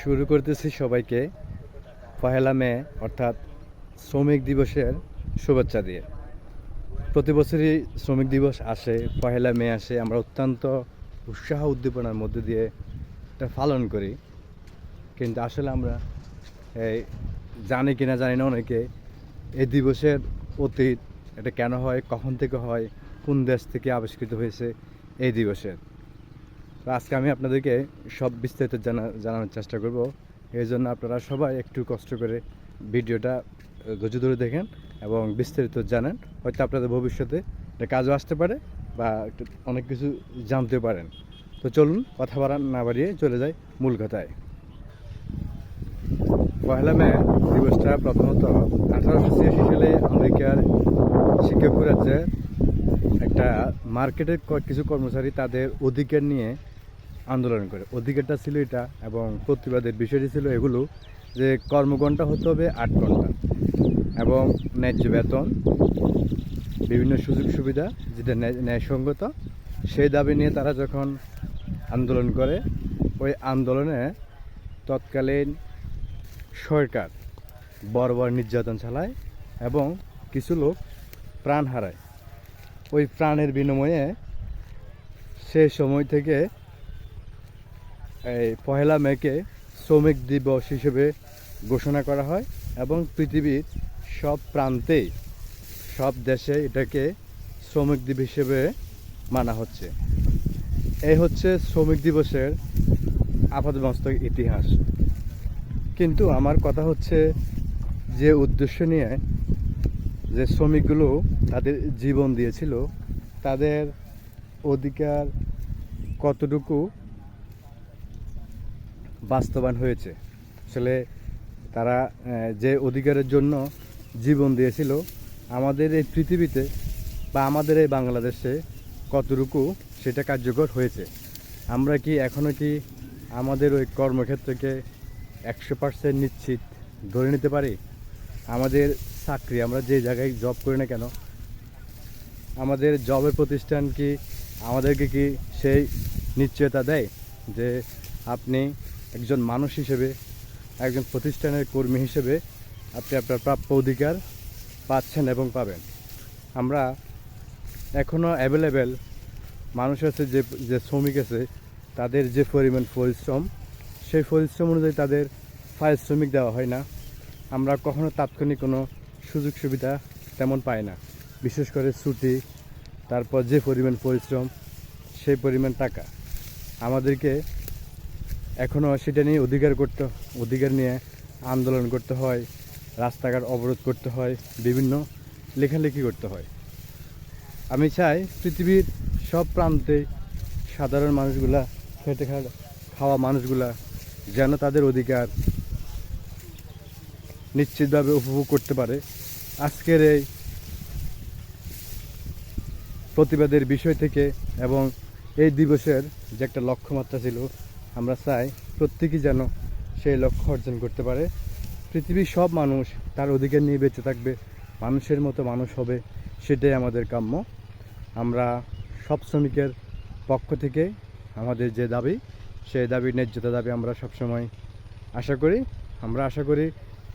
শুরু করতেছি সবাইকে পহেলা মে অর্থাৎ শ্রমিক দিবসের শুভেচ্ছা দিয়ে। প্রতি বছরই শ্রমিক দিবস আসে, পহেলা মে আসে, আমরা অত্যন্ত উৎসাহ উদ্দীপনার মধ্যে দিয়ে এটা পালন করি। কিন্তু আসলে আমরা এই জানি কিনা জানি না অনেকে এই দিবসের অতীত, এটা কেন হয়, কখন থেকে হয়, কোন দেশ থেকে আবিষ্কৃত হয়েছে এই দিবসের। তো আজকে আমি আপনাদেরকে সব বিস্তারিত জানানোর চেষ্টা করব। এই জন্য আপনারা সবাই একটু কষ্ট করে ভিডিওটা ধৈর্য ধরে দেখেন এবং বিস্তারিত জানেন। হয়তো আপনাদের ভবিষ্যতে এটা কাজও আসতে পারে বা অনেক কিছু জানতে পারেন। তো চলুন কথা না বাড়িয়ে চলে যাই মূল কথায়। পহেলা মে দিবসটা প্রথমত 1886 সালে আমেরিকার শিকাগো রাজ্যে একটা মার্কেটের কিছু কর্মচারী তাদের অধিকার নিয়ে আন্দোলন করে। অধিকারটা ছিল এটা, এবং প্রতিবাদের বিষয়টি ছিল এগুলো যে কর্মঘণ্টা হতে হবে 8 ঘন্টা এবং ন্যায্য বেতন, বিভিন্ন সুযোগ সুবিধা যেটা ন্যায়সঙ্গত, সেই দাবি নিয়ে তারা যখন আন্দোলন করে, ওই আন্দোলনে তৎকালীন সরকার বর্বর নির্যাতন চালায় এবং কিছু লোক প্রাণ হারায়। ওই প্রাণের বিনিময়ে সেই সময় থেকে এই পহেলা মেকে শ্রমিক দিবস হিসেবে ঘোষণা করা হয় এবং পৃথিবীর সব প্রান্তেই, সব দেশে এটাকে শ্রমিক দিবস হিসেবে মানা হচ্ছে। এই হচ্ছে শ্রমিক দিবসের আপাতমস্তক ইতিহাস। কিন্তু আমার কথা হচ্ছে, যে উদ্দেশ্য নিয়ে যে শ্রমিকগুলো তাদের জীবন দিয়েছিল, তাদের অধিকার কতটুকু বাস্তবায়ন হয়েছে। আসলে তারা যে অধিকারের জন্য জীবন দিয়েছিল, আমাদের এই পৃথিবীতে বা আমাদের এই বাংলাদেশে কতটুকু সেটা কার্যকর হয়েছে। আমরা কি এখনও কি আমাদের ওই কর্মক্ষেত্রকে 100% নিশ্চিত ধরে নিতে পারি? আমাদের চাকরি, আমরা যে জায়গায় জব করি না কেন, আমাদের জবের প্রতিষ্ঠান কি আমাদেরকে কি সেই নিশ্চয়তা দেয় যে আপনি একজন মানুষ হিসেবে, একজন প্রতিষ্ঠানের কর্মী হিসেবে আপনি আপনার প্রাপ্য অধিকার পাচ্ছেন এবং পাবেন? আমরা এখনও অ্যাভেলেবেল মানুষ আছে, যে শ্রমিক আছে, তাদের যে পরিমাণ পরিশ্রম, সেই পরিশ্রম অনুযায়ী তাদের পারিশ্রমিক দেওয়া হয় না। আমরা কখনো তাৎক্ষণিক কোনো সুযোগ সুবিধা তেমন পাই না, বিশেষ করে ছুটি, তারপর যে পরিমাণ পরিশ্রম, সেই পরিমাণ টাকা। আমাদেরকে এখনও সেটা নিয়ে অধিকার নিয়ে আন্দোলন করতে হয়, রাস্তাঘাট অবরোধ করতে হয়, বিভিন্ন লেখালেখি করতে হয়। আমি চাই পৃথিবীর সব প্রান্তে সাধারণ মানুষগুলা, খেটে খাওয়া মানুষগুলা যেন তাদের অধিকার নিশ্চিতভাবে উপভোগ করতে পারে। আজকের এই প্রতিবাদের বিষয় থেকে এবং এই দিবসের যে একটা লক্ষ্যমাত্রা ছিল, আমরা চাই প্রত্যেকেই যেন সেই লক্ষ্য অর্জন করতে পারে। পৃথিবীর সব মানুষ তার অধিকার নিয়ে বেঁচে থাকবে, মানুষের মতো মানুষ হবে, সেটাই আমাদের কাম্য। আমরা সব শ্রমিকের পক্ষ থেকে আমাদের যে দাবি, সেই দাবির ন্যায্যতা দাবি আমরা সবসময় আশা করি। আমরা আশা করি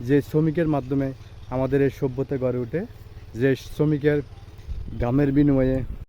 যে শ্রমিকের মাধ্যমে আমাদের এই সভ্যতা গড়ে ওঠে, যে শ্রমিকের ঘামের বিনিময়ে